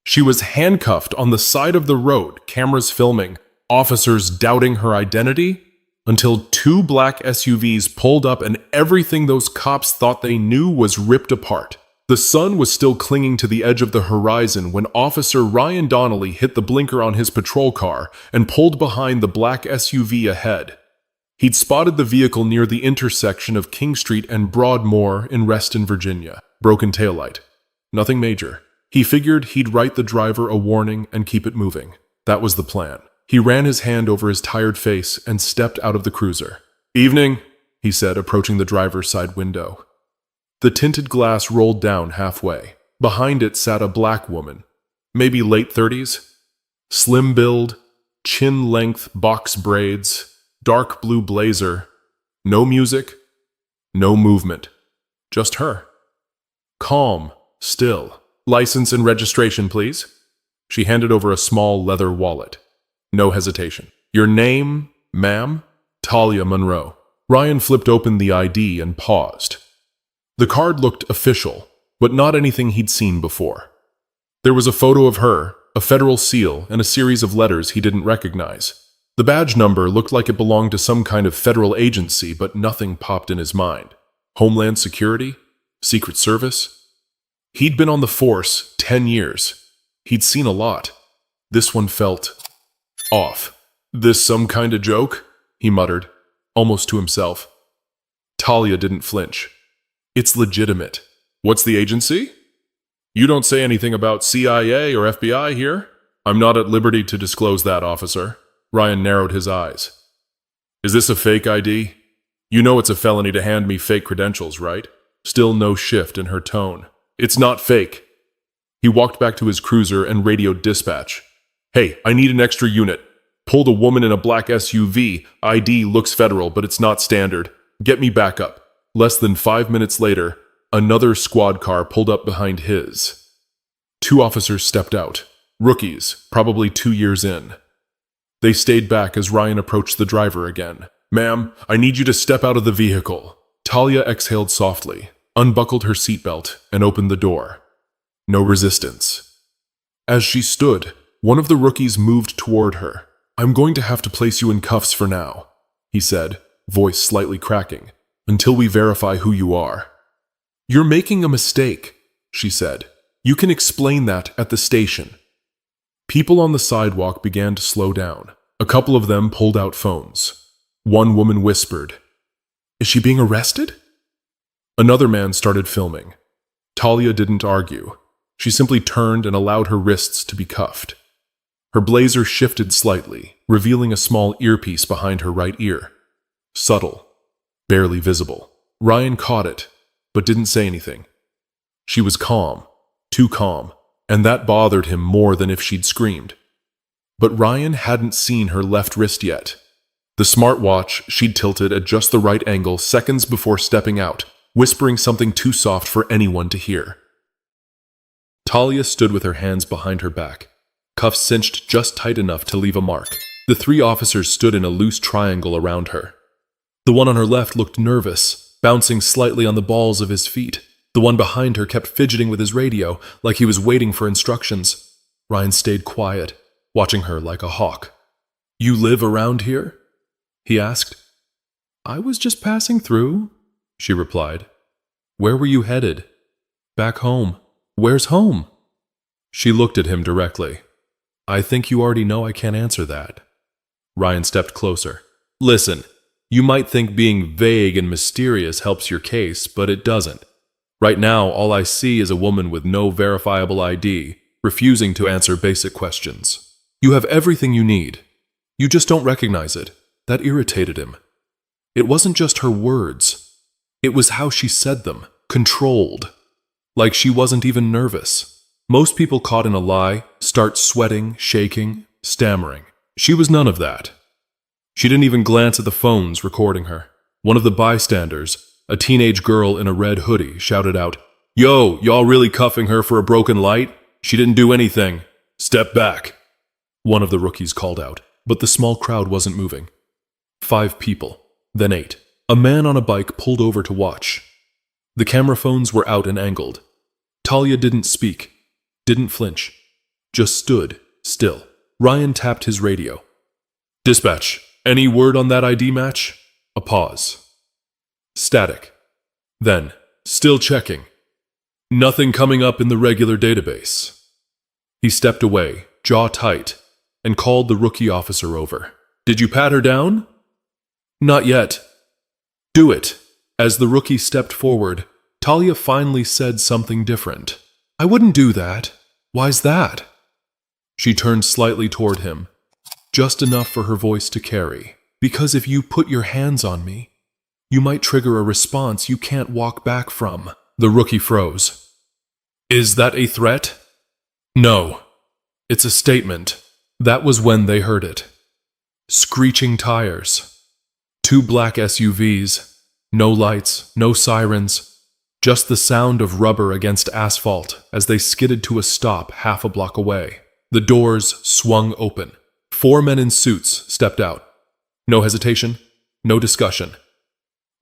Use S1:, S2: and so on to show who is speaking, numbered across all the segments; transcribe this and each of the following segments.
S1: She was handcuffed on the side of the road, cameras filming, officers doubting her identity, until two black SUVs pulled up and everything those cops thought they knew was ripped apart. The sun was still clinging to the edge of the horizon when Officer Ryan Donnelly hit the blinker on his patrol car and pulled behind the black SUV ahead. He'd spotted the vehicle near the intersection of King Street and Broadmoor in Reston, Virginia. Broken taillight. Nothing major. He figured he'd write the driver a warning and keep it moving. That was the plan. He ran his hand over his tired face and stepped out of the cruiser. "Evening," he said, approaching the driver's side window. The tinted glass rolled down halfway. Behind it sat a black woman, maybe late 30s. Slim build, chin-length box braids, dark blue blazer. No music, no movement. Just her. Calm, still. "License and registration, please." She handed over a small leather wallet. No hesitation. "Your name, ma'am?" "Talia Monroe." Ryan flipped open the ID and paused. The card looked official, but not anything he'd seen before. There was a photo of her, a federal seal, and a series of letters he didn't recognize. The badge number looked like it belonged to some kind of federal agency, but nothing popped in his mind. Homeland Security? Secret Service? He'd been on the force 10 years. He'd seen a lot. This one felt off. "This some kind of joke?" he muttered, almost to himself. Talia didn't flinch. "It's legitimate." "What's the agency?" "You don't say anything about CIA or FBI here." "I'm not at liberty to disclose that, officer." Ryan narrowed his eyes. "Is this a fake ID? You know it's a felony to hand me fake credentials, right?" Still no shift in her tone. "It's not fake." He walked back to his cruiser and radioed dispatch. "Hey, I need an extra unit. Pulled a woman in a black SUV. ID looks federal, but it's not standard. Get me back up." Less than 5 minutes later, another squad car pulled up behind his. Two officers stepped out. Rookies, probably 2 years in. They stayed back as Ryan approached the driver again. "Ma'am, I need you to step out of the vehicle." Talia exhaled softly, unbuckled her seatbelt, and opened the door. No resistance. As she stood, one of the rookies moved toward her. "I'm going to have to place you in cuffs for now," he said, voice slightly cracking, "until we verify who you are." "You're making a mistake," she said. "You can explain that at the station." People on the sidewalk began to slow down. A couple of them pulled out phones. One woman whispered, "Is she being arrested?" Another man started filming. Talia didn't argue. She simply turned and allowed her wrists to be cuffed. Her blazer shifted slightly, revealing a small earpiece behind her right ear. Subtle, barely visible. Ryan caught it, but didn't say anything. She was calm, too calm, and that bothered him more than if she'd screamed. But Ryan hadn't seen her left wrist yet. The smartwatch she'd tilted at just the right angle seconds before stepping out, whispering something too soft for anyone to hear. Talia stood with her hands behind her back, cuffs cinched just tight enough to leave a mark. The three officers stood in a loose triangle around her. The one on her left looked nervous, bouncing slightly on the balls of his feet. The one behind her kept fidgeting with his radio, like he was waiting for instructions. Ryan stayed quiet, watching her like a hawk. "You live around here?" he asked. "I was just passing through," she replied. "Where were you headed?" "Back home." "Where's home?" She looked at him directly. "I think you already know I can't answer that." Ryan stepped closer. "Listen, you might think being vague and mysterious helps your case, but it doesn't. Right now, all I see is a woman with no verifiable ID, refusing to answer basic questions. You have everything you need. You just don't recognize it." That irritated him. It wasn't just her words. It was how she said them, controlled. Like she wasn't even nervous. Most people caught in a lie start sweating, shaking, stammering. She was none of that. She didn't even glance at the phones recording her. One of the bystanders, a teenage girl in a red hoodie, shouted out, "Yo, y'all really cuffing her for a broken light? She didn't do anything. Step back." One of the rookies called out, but the small crowd wasn't moving. 5 people, then 8. A man on a bike pulled over to watch. The camera phones were out and angled. Talia didn't speak, didn't flinch. just stood still. Ryan tapped his radio. Dispatch, any word on that ID match? A pause. Static. Then, still checking. Nothing coming up in the regular database. He stepped away, jaw tight, and called the rookie officer over. Did you pat her down? Not yet. Do it. As the rookie stepped forward, Talia finally said something different. I wouldn't do that. Why's that? She turned slightly toward him, just enough for her voice to carry. Because if you put your hands on me, you might trigger a response you can't walk back from. The rookie froze. Is that a threat? No. It's a statement. That was when they heard it. Screeching tires. 2 black SUVs. No lights, no sirens. Just the sound of rubber against asphalt as they skidded to a stop half a block away. The doors swung open. 4 men in suits stepped out. No hesitation, no discussion.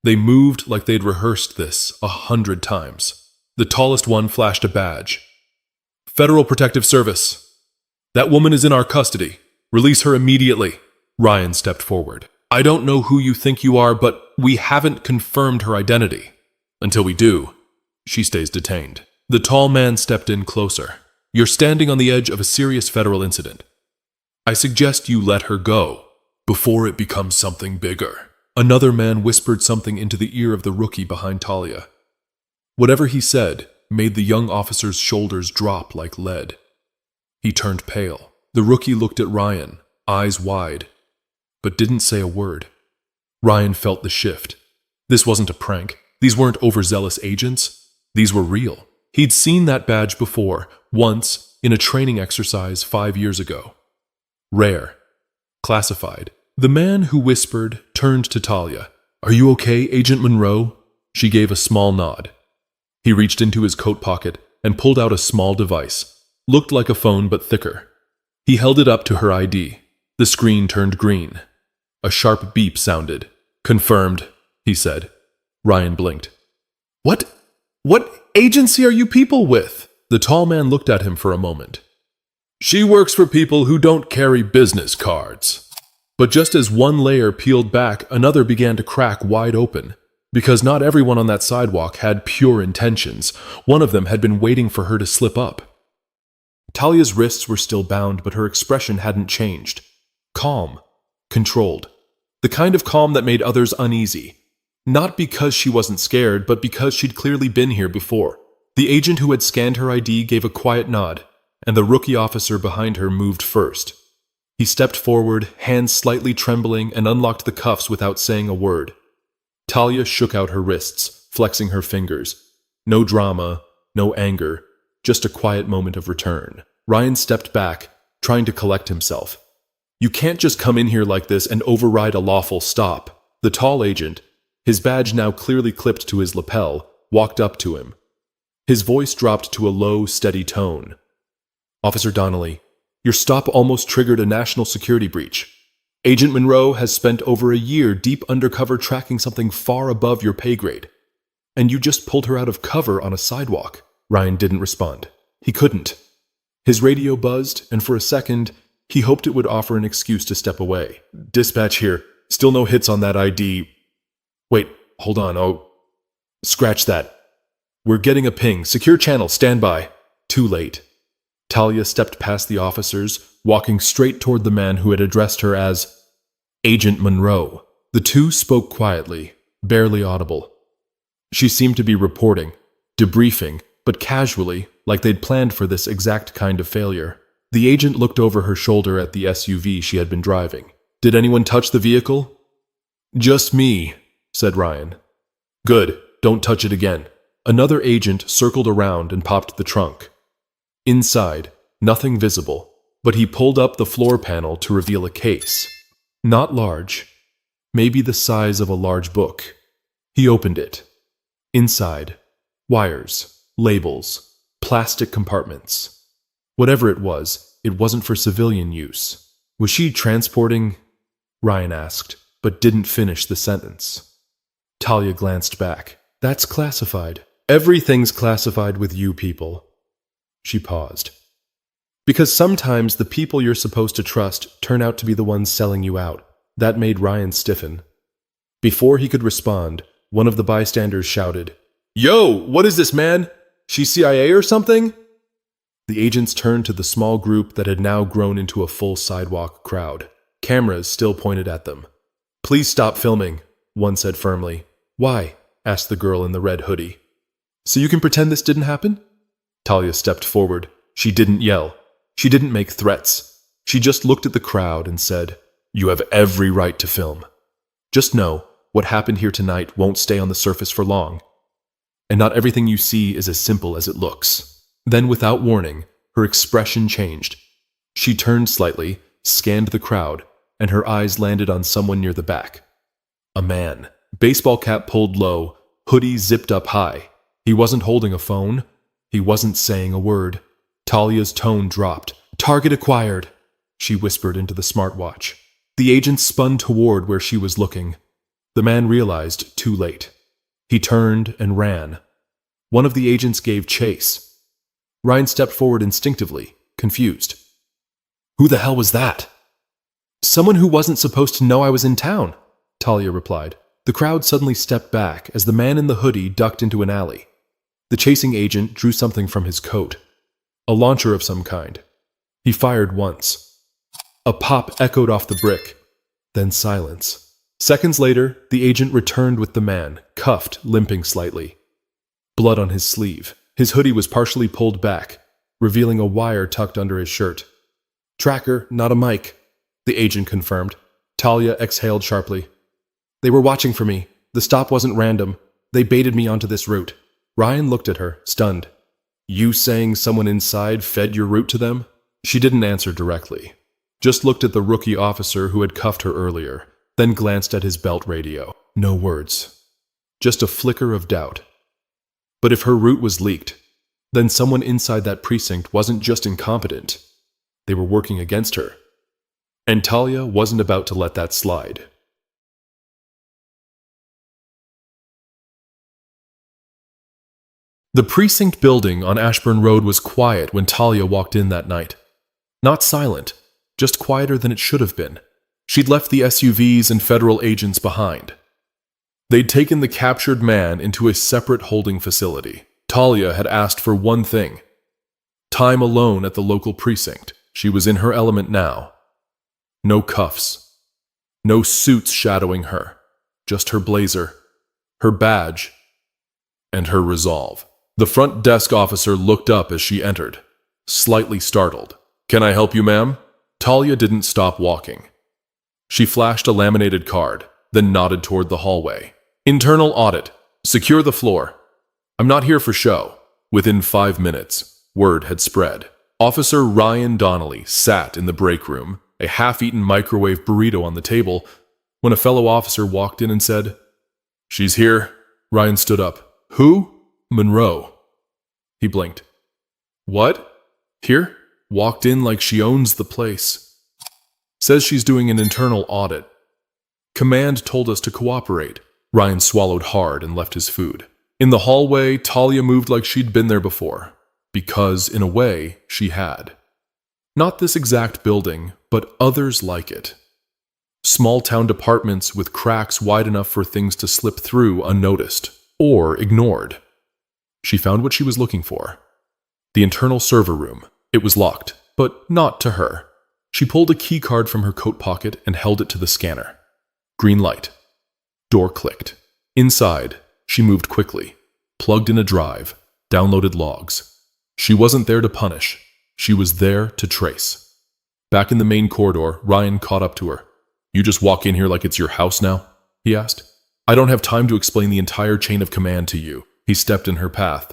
S1: They moved like they'd rehearsed this 100 times. The tallest one flashed a badge. Federal Protective Service. That woman is in our custody. Release her immediately. Ryan stepped forward. I don't know who you think you are, but we haven't confirmed her identity. Until we do, she stays detained. The tall man stepped in closer. You're standing on the edge of a serious federal incident. I suggest you let her go before it becomes something bigger. Another man whispered something into the ear of the rookie behind Talia. Whatever he said made the young officer's shoulders drop like lead. He turned pale. The rookie looked at Ryan, eyes wide, but didn't say a word. Ryan felt the shift. This wasn't a prank. These weren't overzealous agents. These were real. He'd seen that badge before, once, in a training exercise 5 years ago. Rare. Classified. The man who whispered turned to Talia. Are you okay, Agent Monroe? She gave a small nod. He reached into his coat pocket and pulled out a small device. Looked like a phone but thicker. He held it up to her ID. The screen turned green. A sharp beep sounded. Confirmed, he said. Ryan blinked. What agency are you people with? The tall man looked at him for a moment. She works for people who don't carry business cards. But just as one layer peeled back, another began to crack wide open. Because not everyone on that sidewalk had pure intentions. One of them had been waiting for her to slip up. Talia's wrists were still bound, but her expression hadn't changed. Calm. Controlled. The kind of calm that made others uneasy. Not because she wasn't scared, but because she'd clearly been here before. The agent who had scanned her ID gave a quiet nod, and the rookie officer behind her moved first. He stepped forward, hands slightly trembling, and unlocked the cuffs without saying a word. Talia shook out her wrists, flexing her fingers. No drama, no anger, just a quiet moment of return. Ryan stepped back, trying to collect himself. You can't just come in here like this and override a lawful stop. The tall agent, his badge now clearly clipped to his lapel, walked up to him. His voice dropped to a low, steady tone. Officer Donnelly, your stop almost triggered a national security breach. Agent Monroe has spent over a year deep undercover tracking something far above your pay grade. And you just pulled her out of cover on a sidewalk. Ryan didn't respond. He couldn't. His radio buzzed, and for a second, he hoped it would offer an excuse to step away. Dispatch here. Still no hits on that ID. Wait, hold on. Oh, scratch that. We're getting a ping. Secure channel. Stand by. Too late. Talia stepped past the officers, walking straight toward the man who had addressed her as Agent Monroe. The two spoke quietly, barely audible. She seemed to be reporting, debriefing, but casually, like they'd planned for this exact kind of failure. The agent looked over her shoulder at the SUV she had been driving. Did anyone touch the vehicle? Just me, said Ryan. Good, don't touch it again. Another agent circled around and popped the trunk. Inside, nothing visible, but he pulled up the floor panel to reveal a case. Not large, maybe the size of a large book. He opened it. Inside, wires, labels, plastic compartments. Whatever it wasn't for civilian use. Was she transporting? Ryan asked, but didn't finish the sentence. Talia glanced back. That's classified. Everything's classified with you people. She paused.
S2: Because sometimes the people you're supposed to trust turn out to be the ones selling you out. That made Ryan stiffen. Before he could respond, one of the bystanders shouted, "Yo, what is this, man? She CIA or something?" The agents turned to the small group that had now grown into a full sidewalk crowd. Cameras still pointed at them. "Please stop filming," one said firmly. "Why?" asked the girl in the red hoodie. "So you can pretend this didn't happen?" Talia stepped forward. She didn't yell. She didn't make threats. She just looked at the crowd and said, "You have every right to film. Just know, what happened here tonight won't stay on the surface for long. And not everything you see is as simple as it looks." Then, without warning, her expression changed. She turned slightly, scanned the crowd, and her eyes landed on someone near the back. A man, baseball cap pulled low, hoodie zipped up high. He wasn't holding a phone. He wasn't saying a word. Talia's tone dropped. "Target acquired," she whispered into the smartwatch. The agent spun toward where she was looking. The man realized too late. He turned and ran. One of the agents gave chase. Ryan stepped forward instinctively, confused. "Who the hell was that?" "Someone who wasn't supposed to know I was in town," Talia replied. The crowd suddenly stepped back as the man in the hoodie ducked into an alley. The chasing agent drew something from his coat. A launcher of some kind. He fired once. A pop echoed off the brick, then silence. Seconds later, the agent returned with the man, cuffed, limping slightly. Blood on his sleeve. His hoodie was partially pulled back, revealing a wire tucked under his shirt. "Tracker, not a mic," the agent confirmed. Talia exhaled sharply. "They were watching for me. The stop wasn't random. They baited me onto this route." Ryan looked at her, stunned. "You saying someone inside fed your route to them?" She didn't answer directly. Just looked at the rookie officer who had cuffed her earlier, then glanced at his belt radio. No words. Just a flicker of doubt. But if her route was leaked, then someone inside that precinct wasn't just incompetent. They were working against her. And Talia wasn't about to let that slide. The precinct building on Ashburn Road was quiet when Talia walked in that night. Not silent, just quieter than it should have been. She'd left the SUVs and federal agents behind. They'd taken the captured man into a separate holding facility. Talia had asked for one thing: time alone at the local precinct. She was in her element now. No cuffs. No suits shadowing her. Just her blazer, her badge, and her resolve. The front desk officer looked up as she entered, slightly startled. "Can I help you, ma'am?" Talia didn't stop walking. She flashed a laminated card, then nodded toward the hallway. "Internal audit. Secure the floor. I'm not here for show." Within 5 minutes, word had spread. Officer Ryan Donnelly sat in the break room, a half-eaten microwave burrito on the table, when a fellow officer walked in and said, "She's here." Ryan stood up. "Who?" "Monroe." He blinked. "What? Here?" Walked in like she owns the place. "Says she's doing an internal audit. Command told us to cooperate." Ryan swallowed hard and left his food. In the hallway, Talia moved like she'd been there before, because, in a way, she had. Not this exact building, but others like it. Small-town departments with cracks wide enough for things to slip through unnoticed, or ignored. She found what she was looking for. The internal server room. It was locked, but not to her. She pulled a key card from her coat pocket and held it to the scanner. Green light. Door clicked. Inside, she moved quickly, plugged in a drive, downloaded logs. She wasn't there to punish. She was there to trace. Back in the main corridor, Ryan caught up to her. "You just walk in here like it's your house now?" he asked. "I don't have time to explain the entire chain of command to you." He stepped in her path.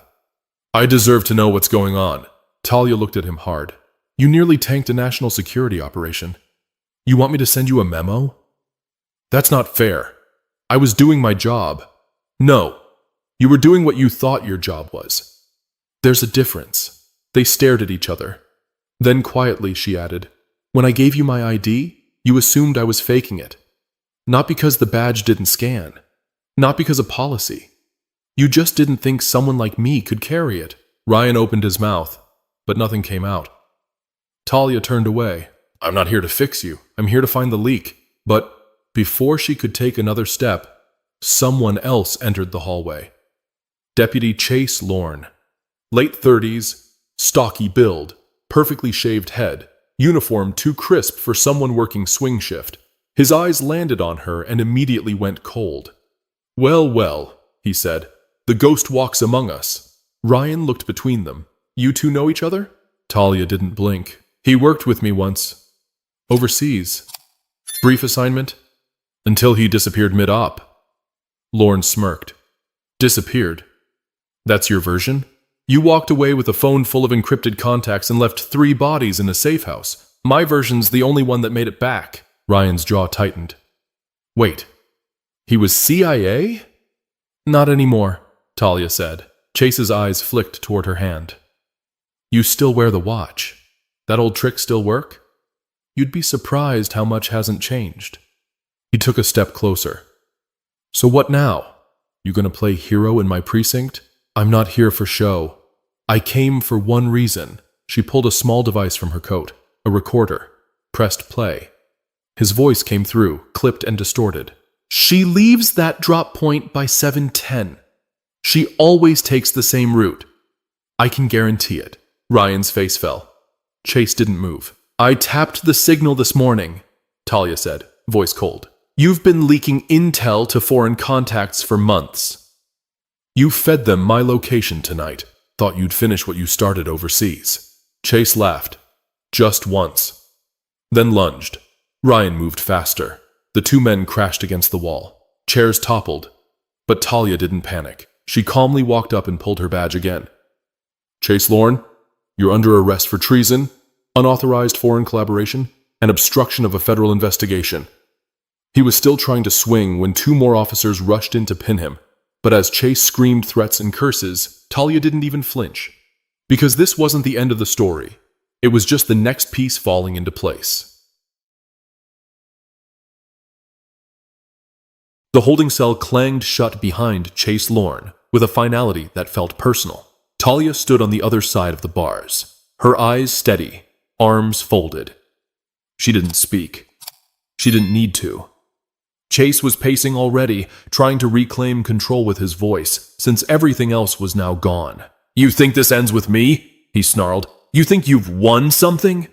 S2: "I deserve to know what's going on." Talia looked at him hard. "You nearly tanked a national security operation. You want me to send you a memo?" "That's not fair. I was doing my job." "No, you were doing what you thought your job was." "There's a difference." They stared at each other. Then quietly she added, "When I gave you my ID, you assumed I was faking it. Not because the badge didn't scan. Not because of policy. You just didn't think someone like me could carry it." Ryan opened his mouth, but nothing came out. Talia turned away. I'm not here to fix you. I'm here to find the leak. But before she could take another step, someone else entered the hallway. Deputy Chase Lorne. Late 30s, stocky build, perfectly shaved head, uniform too crisp for someone working swing shift. His eyes landed on her and immediately went cold. Well, well, he said. The ghost walks among us. Ryan looked between them. You two know each other? Talia didn't blink. He worked with me once. Overseas. Brief assignment? Until he disappeared mid-op. Lorne smirked. Disappeared? That's your version? You walked away with a phone full of encrypted contacts and left 3 bodies in a safe house. My version's the only one that made it back. Ryan's jaw tightened. Wait. He was CIA? Not anymore, Talia said. Chase's eyes flicked toward her hand. You still wear the watch. That old trick still work? You'd be surprised how much hasn't changed. He took a step closer. So what now? You gonna play hero in my precinct? I'm not here for show. I came for one reason. She pulled a small device from her coat, a recorder, pressed play. His voice came through, clipped and distorted. She leaves that drop point by 7:10. She always takes the same route. I can guarantee it. Ryan's face fell. Chase didn't move. I tapped the signal this morning, Talia said, voice cold. You've been leaking intel to foreign contacts for months. You fed them my location tonight. Thought you'd finish what you started overseas. Chase laughed. Just once. Then lunged. Ryan moved faster. The 2 men crashed against the wall. Chairs toppled. But Talia didn't panic. She calmly walked up and pulled her badge again. Chase Lorne, you're under arrest for treason, unauthorized foreign collaboration, and obstruction of a federal investigation. He was still trying to swing when 2 more officers rushed in to pin him. But as Chase screamed threats and curses, Talia didn't even flinch. Because this wasn't the end of the story. It was just the next piece falling into place. The holding cell clanged shut behind Chase Lorne with a finality that felt personal. Talia stood on the other side of the bars, her eyes steady, arms folded. She didn't speak. She didn't need to. Chase was pacing already, trying to reclaim control with his voice, since everything else was now gone. You think this ends with me? He snarled. You think you've won something?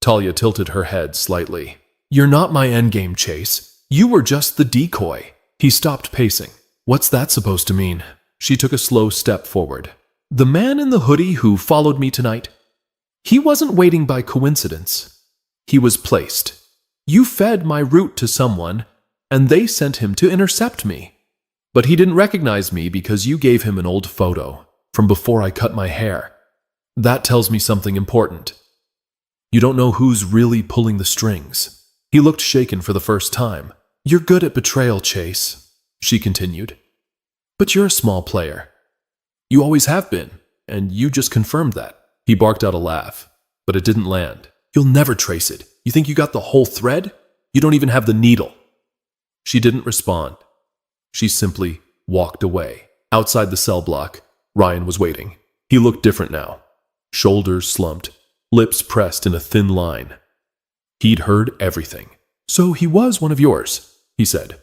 S2: Talia tilted her head slightly. You're not my endgame, Chase. You were just the decoy. He stopped pacing. What's that supposed to mean? She took a slow step forward. The man in the hoodie who followed me tonight? He wasn't waiting by coincidence. He was placed. You fed my route to someone, and they sent him to intercept me. But he didn't recognize me because you gave him an old photo from before I cut my hair. That tells me something important. You don't know who's really pulling the strings. He looked shaken for the first time. You're good at betrayal, Chase, she continued. But you're a small player. You always have been, and you just confirmed that. He barked out a laugh, but it didn't land. You'll never trace it. You think you got the whole thread? You don't even have the needle. She didn't respond. She simply walked away. Outside the cell block, Ryan was waiting. He looked different now. Shoulders slumped, lips pressed in a thin line. He'd heard everything. So he was one of yours, he said.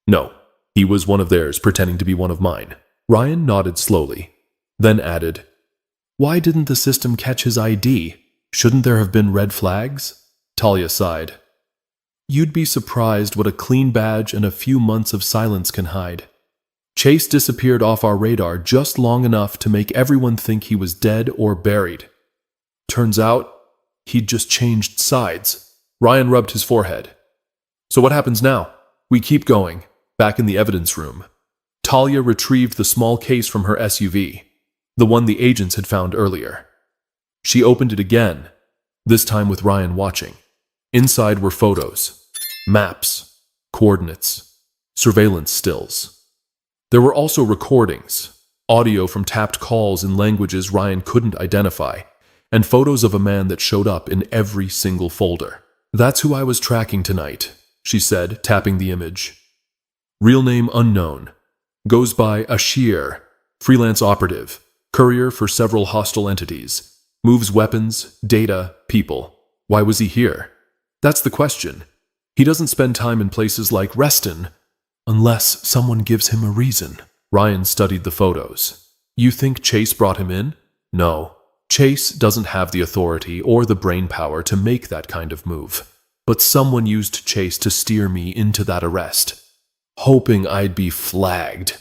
S2: No, he was one of theirs pretending to be one of mine. Ryan nodded slowly, then added, Why didn't the system catch his ID? Shouldn't there have been red flags? Talia sighed. You'd be surprised what a clean badge and a few months of silence can hide. Chase disappeared off our radar just long enough to make everyone think he was dead or buried. Turns out, he'd just changed sides. Ryan rubbed his forehead. So what happens now? We keep going. Back in the evidence room. Talia retrieved the small case from her SUV, the one the agents had found earlier. She opened it again, this time with Ryan watching. Inside were photos, maps, coordinates, surveillance stills. There were also recordings, audio from tapped calls in languages Ryan couldn't identify, and photos of a man that showed up in every single folder. That's who I was tracking tonight, she said, tapping the image. Real name unknown. Goes by Ashir, freelance operative, courier for several hostile entities. Moves weapons, data, people. Why was he here? That's the question. He doesn't spend time in places like Reston unless someone gives him a reason. Ryan studied the photos. You think Chase brought him in? No. Chase doesn't have the authority or the brainpower to make that kind of move. But someone used Chase to steer me into that arrest, hoping I'd be flagged.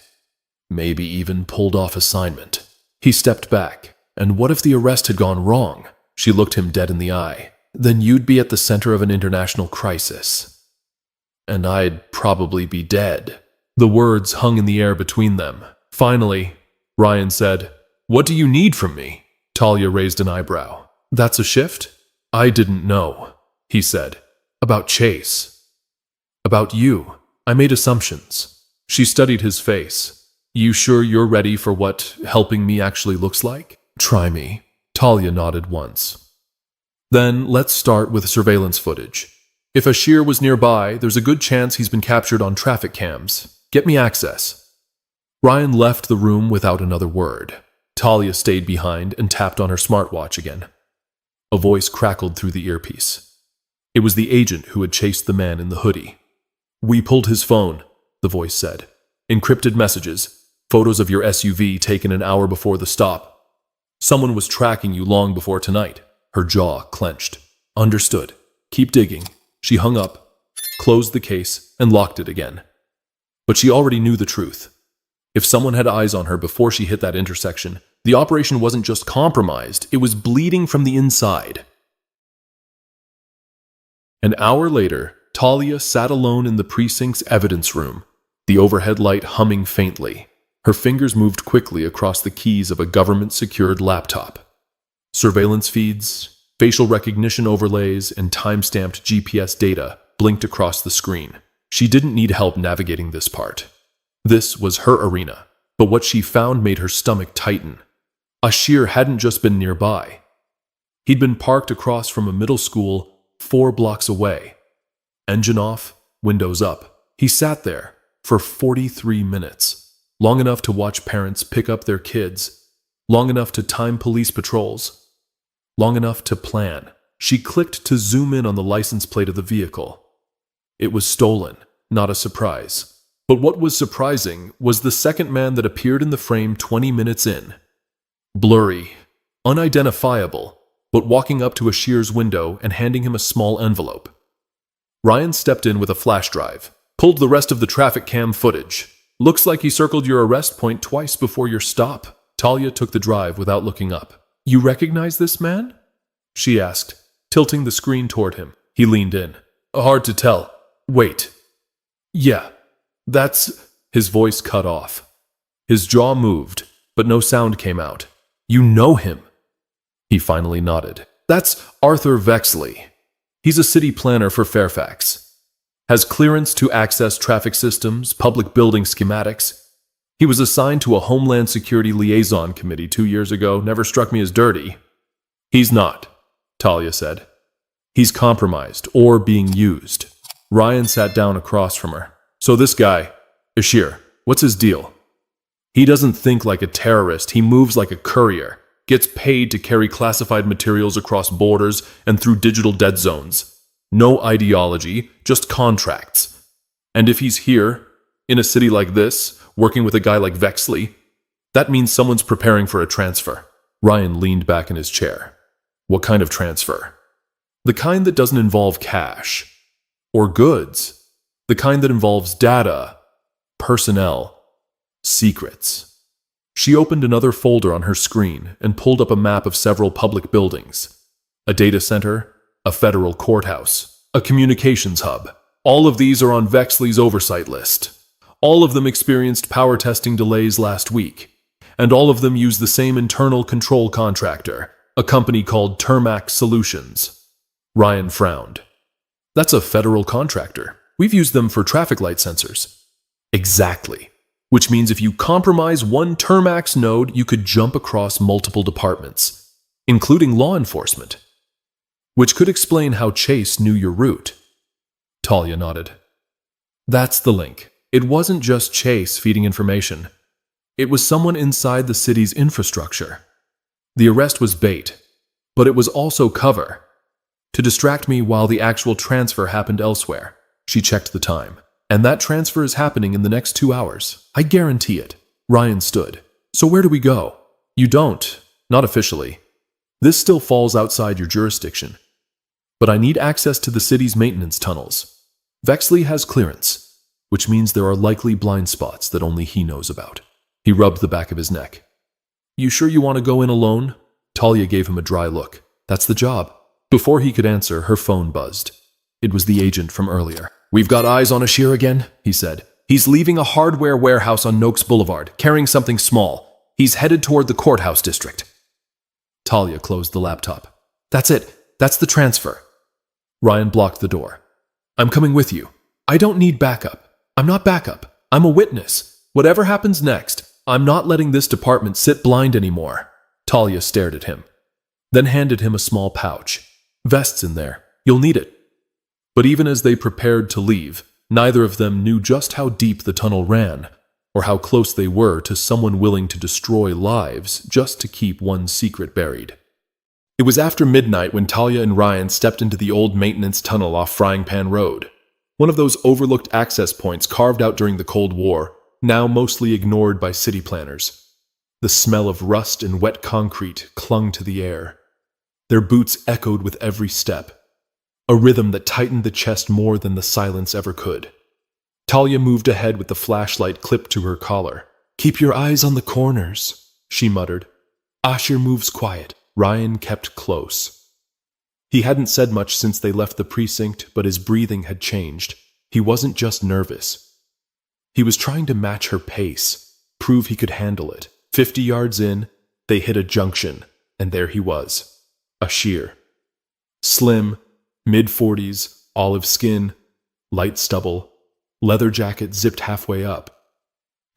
S2: Maybe even pulled off assignment. He stepped back. And what if the arrest had gone wrong? She looked him dead in the eye. Then you'd be at the center of an international crisis. And I'd probably be dead. The words hung in the air between them. Finally, Ryan said, "What do you need from me?" Talia raised an eyebrow. "That's a shift?" "I didn't know," he said. "About Chase. About you. I made assumptions." She studied his face. "You sure you're ready for what helping me actually looks like?" "Try me." Talia nodded once. "Then let's start with surveillance footage. If Ashir was nearby, there's a good chance he's been captured on traffic cams. Get me access." Ryan left the room without another word. Talia stayed behind and tapped on her smartwatch again. A voice crackled through the earpiece. It was the agent who had chased the man in the hoodie. "We pulled his phone," the voice said. "Encrypted messages, photos of your SUV taken an hour before the stop. Someone was tracking you long before tonight." Her jaw clenched. "Understood. Keep digging." She hung up, closed the case, and locked it again. But she already knew the truth. If someone had eyes on her before she hit that intersection, the operation wasn't just compromised, it was bleeding from the inside. An hour later, Talia sat alone in the precinct's evidence room, the overhead light humming faintly. Her fingers moved quickly across the keys of a government-secured laptop. Surveillance feeds, facial recognition overlays, and time-stamped GPS data blinked across the screen. She didn't need help navigating this part. This was her arena, but what she found made her stomach tighten. Ashir hadn't just been nearby. He'd been parked across from a middle school 4 blocks away. Engine off, windows up. He sat there for 43 minutes. Long enough to watch parents pick up their kids, long enough to time police patrols, long enough to plan. She clicked to zoom in on the license plate of the vehicle. It was stolen, not a surprise. But what was surprising was the second man that appeared in the frame 20 minutes in. Blurry, unidentifiable, but walking up to Ashir's window and handing him a small envelope. Ryan stepped in with a flash drive, pulled the rest of the traffic cam footage. "Looks like he circled your arrest point twice before your stop." Talia took the drive without looking up. "You recognize this man?" she asked, tilting the screen toward him. He leaned in. "Hard to tell. Wait. Yeah, that's..." His voice cut off. His jaw moved, but no sound came out. "You know him?" He finally nodded. "That's Arthur Vexley. He's a city planner for Fairfax. Has clearance to access traffic systems, public building schematics. He was assigned to a Homeland Security Liaison Committee 2 years ago. Never struck me as dirty." "He's not," Talia said. "He's compromised or being used." Ryan sat down across from her. "So this guy, Ashir, what's his deal?" "He doesn't think like a terrorist. He moves like a courier. Gets paid to carry classified materials across borders and through digital dead zones. No ideology, just contracts. And if he's here, in a city like this, working with a guy like Vexley, that means someone's preparing for a transfer." Ryan leaned back in his chair. "What kind of transfer?" "The kind that doesn't involve cash. Or goods. The kind that involves data, personnel, secrets." She opened another folder on her screen and pulled up a map of several public buildings. A data center, a federal courthouse, a communications hub. All of these are on Vexley's oversight list. All of them experienced power testing delays last week, and all of them use the same internal control contractor, a company called Termax Solutions. Ryan frowned. "That's a federal contractor. We've used them for traffic light sensors." "Exactly. Which means if you compromise one Termax node, you could jump across multiple departments, including law enforcement. Which could explain how Chase knew your route." Talia nodded. "That's the link. It wasn't just Chase feeding information. It was someone inside the city's infrastructure. The arrest was bait. But it was also cover, to distract me while the actual transfer happened elsewhere. She checked the time. And that transfer is happening in the next 2 hours. I guarantee it. Ryan stood. So where do we go? You don't. Not officially. This still falls outside your jurisdiction. But I need access to the city's maintenance tunnels. Vexley has clearance, which means there are likely blind spots that only he knows about. He rubbed the back of his neck. You sure you want to go in alone? Talia gave him a dry look. That's the job. Before he could answer, her phone buzzed. It was the agent from earlier. We've got eyes on Ashir again, he said. He's leaving a hardware warehouse on Noakes Boulevard, carrying something small. He's headed toward the courthouse district. Talia closed the laptop. That's it. That's the transfer. Ryan blocked the door. I'm coming with you. I don't need backup. I'm not backup. I'm a witness. Whatever happens next, I'm not letting this department sit blind anymore. Talia stared at him, then handed him a small pouch. Vest's in there. You'll need it. But even as they prepared to leave, neither of them knew just how deep the tunnel ran, or how close they were to someone willing to destroy lives just to keep one secret buried. It was after midnight when Talia and Ryan stepped into the old maintenance tunnel off Frying Pan Road, one of those overlooked access points carved out during the Cold War, now mostly ignored by city planners. The smell of rust and wet concrete clung to the air. Their boots echoed with every step, a rhythm that tightened the chest more than the silence ever could. Talia moved ahead with the flashlight clipped to her collar. Keep your eyes on the corners, she muttered. Ashir moves quiet. Ryan kept close. He hadn't said much since they left the precinct, but his breathing had changed. He wasn't just nervous. He was trying to match her pace, prove he could handle it. 50 yards in, they hit a junction, and there he was. Ashir. Slim, mid-40s, olive skin, light stubble, leather jacket zipped halfway up.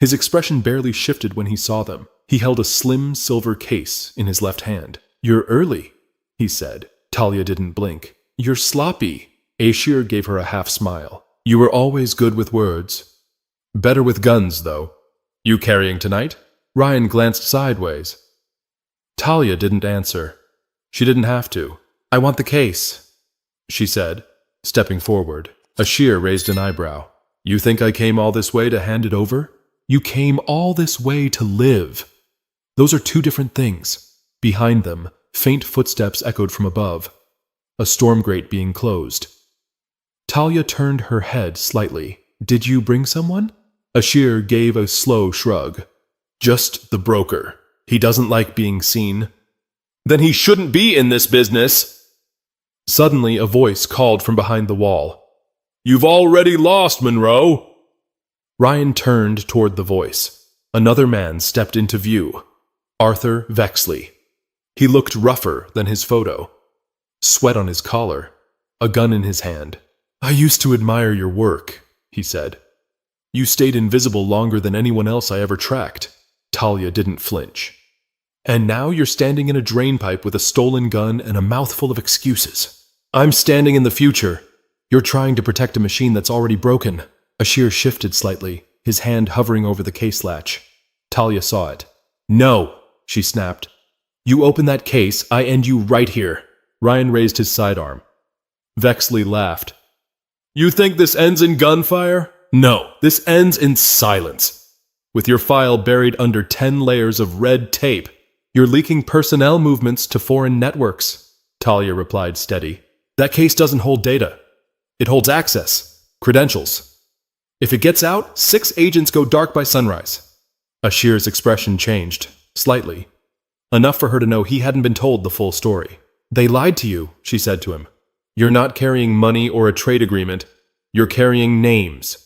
S2: His expression barely shifted when he saw them. He held a slim silver case in his left hand. You're early, he said. Talia didn't blink. You're sloppy. Ashir gave her a half smile. You were always good with words. Better with guns, though. You carrying tonight? Ryan glanced sideways. Talia didn't answer. She didn't have to. I want the case, she said, stepping forward. Ashir raised an eyebrow. You think I came all this way to hand it over? You came all this way to live. Those are two different things. Behind them, faint footsteps echoed from above, a storm grate being closed. Talia turned her head slightly. Did you bring someone? Ashir gave a slow shrug. Just the broker. He doesn't like being seen. Then he shouldn't be in this business. Suddenly, a voice called from behind the wall. You've already lost, Monroe. Ryan turned toward the voice. Another man stepped into view. Arthur Vexley. He looked rougher than his photo. Sweat on his collar, a gun in his hand. I used to admire your work, he said. You stayed invisible longer than anyone else I ever tracked. Talia didn't flinch. And now you're standing in a drainpipe with a stolen gun and a mouthful of excuses. I'm standing in the future. You're trying to protect a machine that's already broken. Ashir shifted slightly, his hand hovering over the case latch. Talia saw it. No, she snapped. You open that case, I end you right here. Ryan raised his sidearm. Vexley laughed. You think this ends in gunfire? No, this ends in silence. With your file buried under 10 layers of red tape, you're leaking personnel movements to foreign networks, Talia replied steady. That case doesn't hold data. It holds access, credentials. If it gets out, 6 agents go dark by sunrise. Ashir's expression changed, slightly. Enough for her to know he hadn't been told the full story. They lied to you, she said to him. You're not carrying money or a trade agreement. You're carrying names.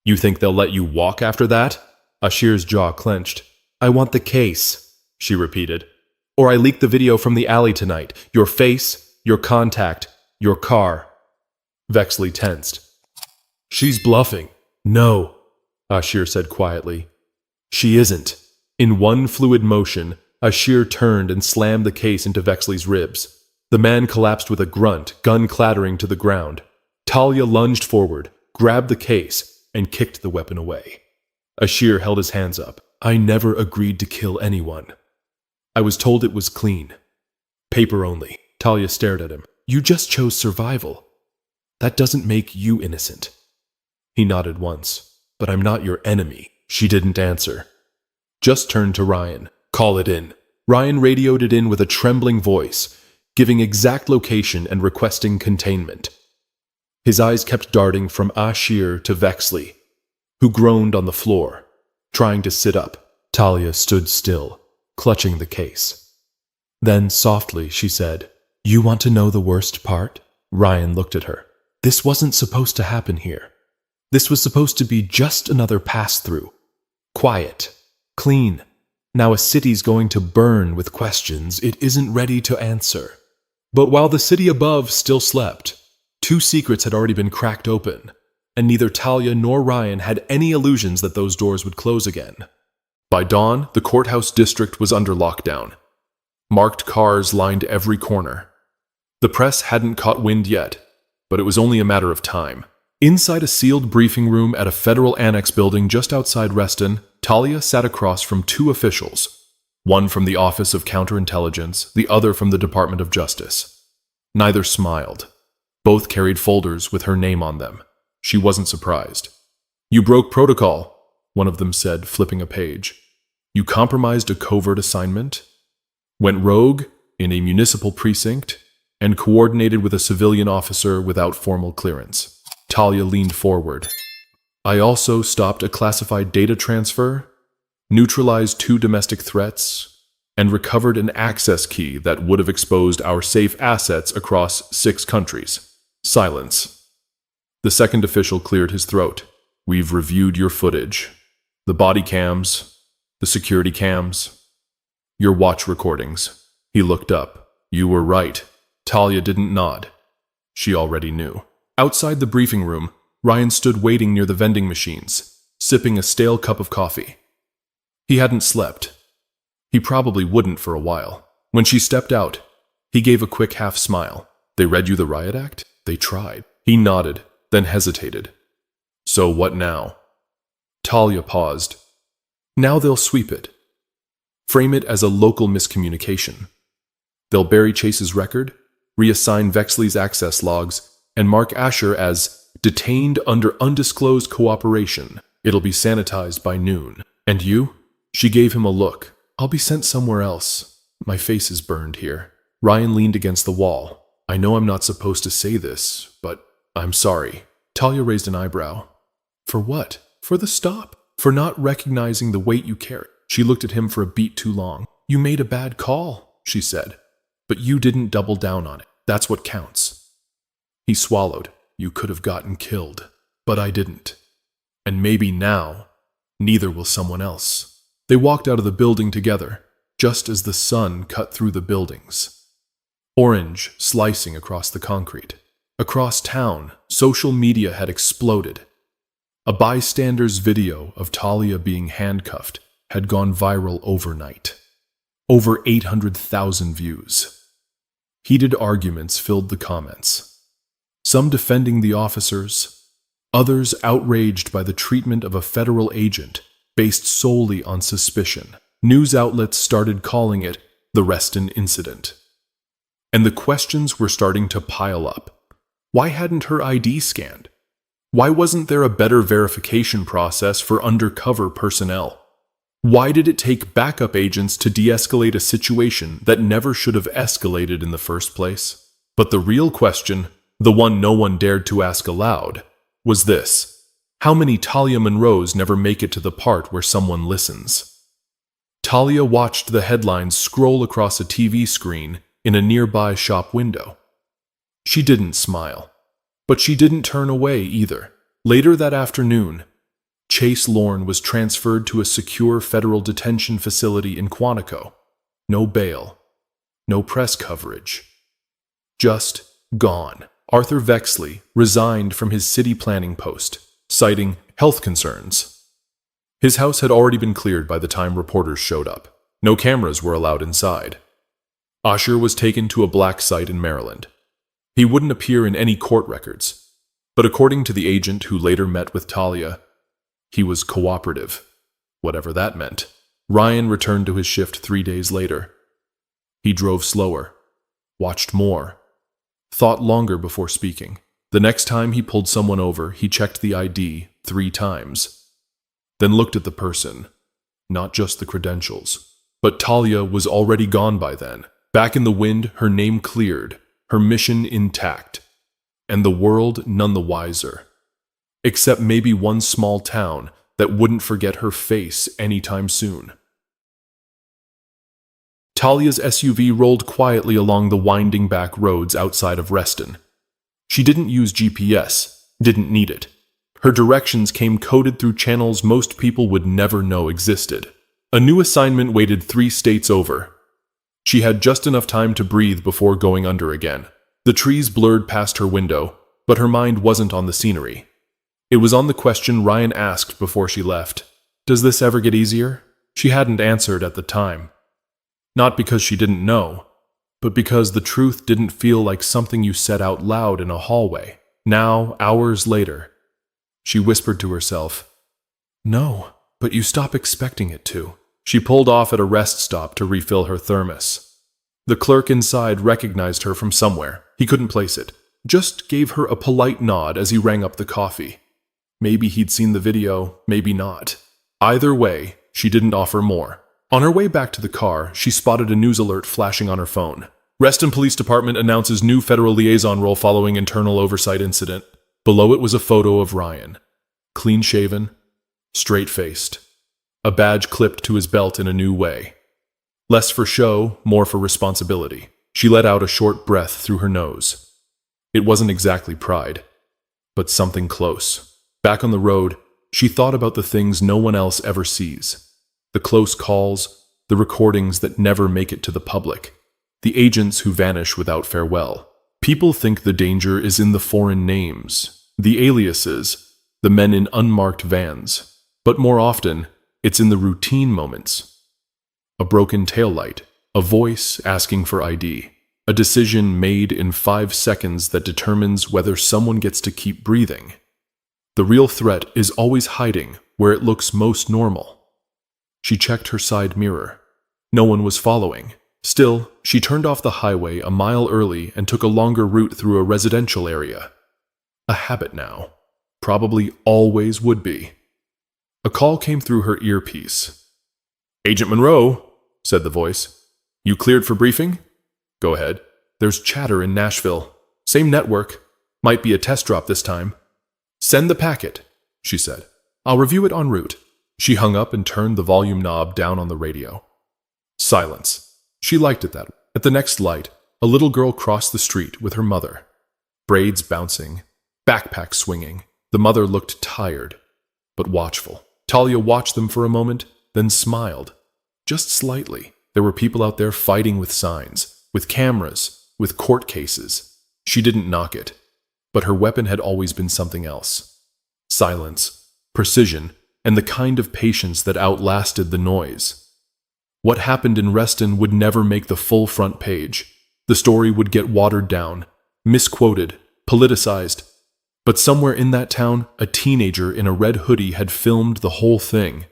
S2: You think they'll let you walk after that? Ashir's jaw clenched. I want the case, she repeated. Or I leaked the video from the alley tonight. Your face, your contact, your car. Vexley tensed. She's bluffing. No, Ashir said quietly. She isn't. In one fluid motion, Ashir turned and slammed the case into Vexley's ribs. The man collapsed with a grunt, gun clattering to the ground. Talia lunged forward, grabbed the case, and kicked the weapon away. Ashir held his hands up. I never agreed to kill anyone. I was told it was clean. Paper only. Talia stared at him. You just chose survival. That doesn't make you innocent. He nodded once. But I'm not your enemy. She didn't answer. Just turned to Ryan. Call it in. Ryan radioed it in with a trembling voice, giving exact location and requesting containment. His eyes kept darting from Ashir to Vexley, who groaned on the floor, trying to sit up. Talia stood still, clutching the case. Then, softly, she said, You want to know the worst part? Ryan looked at her. This wasn't supposed to happen here. This was supposed to be just another pass-through. Quiet. Clean. Now a city's going to burn with questions it isn't ready to answer. But while the city above still slept, 2 secrets had already been cracked open, and neither Talia nor Ryan had any illusions that those doors would close again. By dawn, the courthouse district was under lockdown. Marked cars lined every corner. The press hadn't caught wind yet, but it was only a matter of time. Inside a sealed briefing room at a federal annex building just outside Reston, Talia sat across from 2 officials, one from the Office of Counterintelligence, the other from the Department of Justice. Neither smiled. Both carried folders with her name on them. She wasn't surprised. You broke protocol, one of them said, flipping a page. You compromised a covert assignment, went rogue in a municipal precinct, and coordinated with a civilian officer without formal clearance. Talia leaned forward. I also stopped a classified data transfer, neutralized 2 domestic threats, and recovered an access key that would have exposed our safe assets across 6 countries. Silence. The second official cleared his throat. We've reviewed your footage. The body cams, the security cams, your watch recordings. He looked up. You were right. Talia didn't nod. She already knew. Outside the briefing room, Ryan stood waiting near the vending machines, sipping a stale cup of coffee. He hadn't slept. He probably wouldn't for a while. When she stepped out, he gave a quick half smile. They read you the riot act? They tried. He nodded, then hesitated. So what now? Talia paused. Now they'll sweep it. Frame it as a local miscommunication. They'll bury Chase's record, reassign Vexley's access logs, and mark Asher as detained under undisclosed cooperation. It'll be sanitized by noon. And you? She gave him a look. I'll be sent somewhere else. My face is burned here. Ryan leaned against the wall. I know I'm not supposed to say this, but I'm sorry. Talia raised an eyebrow. For what? For the stop? For not recognizing the weight you carry. She looked at him for a beat too long. You made a bad call, she said. But you didn't double down on it. That's what counts. He swallowed. You could have gotten killed, but I didn't. And maybe now, neither will someone else. They walked out of the building together, just as the sun cut through the buildings. Orange slicing across the concrete. Across town, social media had exploded. A bystander's video of Talia being handcuffed had gone viral overnight. Over 800,000 views. Heated arguments filled the comments. Some defending the officers, others outraged by the treatment of a federal agent based solely on suspicion. News outlets started calling it the Reston incident. And the questions were starting to pile up. Why hadn't her ID scanned? Why wasn't there a better verification process for undercover personnel? Why did it take backup agents to de-escalate a situation that never should have escalated in the first place? But the real question, the one no one dared to ask aloud, was this. How many Talia Monroes never make it to the part where someone listens? Talia watched the headlines scroll across a TV screen in a nearby shop window. She didn't smile, but she didn't turn away either. Later that afternoon, Chase Lorne was transferred to a secure federal detention facility in Quantico. No bail, no press coverage. Just gone. Arthur Vexley resigned from his city planning post, citing health concerns. His house had already been cleared by the time reporters showed up. No cameras were allowed inside. Asher was taken to a black site in Maryland. He wouldn't appear in any court records, but according to the agent who later met with Talia, he was cooperative, whatever that meant. Ryan returned to his shift 3 days later. He drove slower, watched more, thought longer before speaking. The next time he pulled someone over, he checked the ID 3 times, then looked at the person, not just the credentials. But Talia was already gone by then. Back in the wind, her name cleared, her mission intact, and the world none the wiser. Except maybe one small town that wouldn't forget her face anytime soon. Talia's SUV rolled quietly along the winding back roads outside of Reston. She didn't use GPS, didn't need it. Her directions came coded through channels most people would never know existed. A new assignment waited 3 states over. She had just enough time to breathe before going under again. The trees blurred past her window, but her mind wasn't on the scenery. It was on the question Ryan asked before she left. Does this ever get easier? She hadn't answered at the time. Not because she didn't know, but because the truth didn't feel like something you said out loud in a hallway. Now, hours later, she whispered to herself, "No, but you stop expecting it to." She pulled off at a rest stop to refill her thermos. The clerk inside recognized her from somewhere. He couldn't place it. Just gave her a polite nod as he rang up the coffee. Maybe he'd seen the video, maybe not. Either way, she didn't offer more. On her way back to the car, she spotted a news alert flashing on her phone. Reston Police Department announces new federal liaison role following internal oversight incident. Below it was a photo of Ryan. Clean-shaven, straight-faced. A badge clipped to his belt in a new way. Less for show, more for responsibility. She let out a short breath through her nose. It wasn't exactly pride, but something close. Back on the road, she thought about the things no one else ever sees. The close calls, the recordings that never make it to the public, the agents who vanish without farewell. People think the danger is in the foreign names, the aliases, the men in unmarked vans. But more often, it's in the routine moments. A broken taillight, a voice asking for ID, a decision made in 5 seconds that determines whether someone gets to keep breathing. The real threat is always hiding where it looks most normal. She checked her side mirror. No one was following. Still, she turned off the highway a mile early and took a longer route through a residential area. A habit now. Probably always would be. A call came through her earpiece. "Agent Monroe," said the voice. "You cleared for briefing?" "Go ahead. There's chatter in Nashville. Same network. Might be a test drop this time." "Send the packet," she said. "I'll review it en route." She hung up and turned the volume knob down on the radio. Silence. She liked it that way. At the next light, a little girl crossed the street with her mother. Braids bouncing, backpack swinging. The mother looked tired, but watchful. Talia watched them for a moment, then smiled. Just slightly. There were people out there fighting with signs, with cameras, with court cases. She didn't knock it, but her weapon had always been something else. Silence, precision, and the kind of patience that outlasted the noise. What happened in Reston would never make the full front page. The story would get watered down, misquoted, politicized. But somewhere in that town, a teenager in a red hoodie had filmed the whole thing.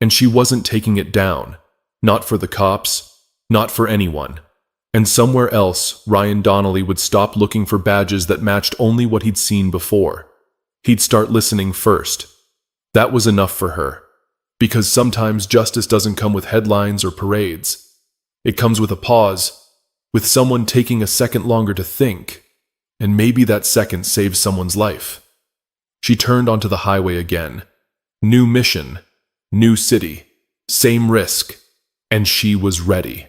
S2: And she wasn't taking it down. Not for the cops, not for anyone. And somewhere else, Ryan Donnelly would stop looking for badges that matched only what he'd seen before. He'd start listening first. That was enough for her. Because sometimes justice doesn't come with headlines or parades. It comes with a pause, with someone taking a second longer to think, and maybe that second saves someone's life. She turned onto the highway again. New mission, new city, same risk, and she was ready.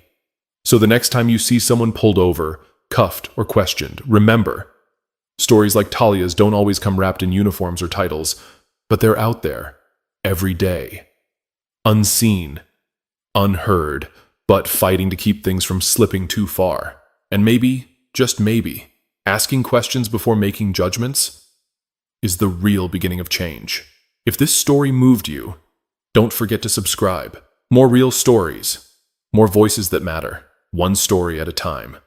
S2: So the next time you see someone pulled over, cuffed, or questioned, remember, stories like Talia's don't always come wrapped in uniforms or titles, but they're out there, every day. Unseen, unheard, but fighting to keep things from slipping too far. And maybe, just maybe, asking questions before making judgments is the real beginning of change. If this story moved you, don't forget to subscribe. More real stories, more voices that matter, one story at a time.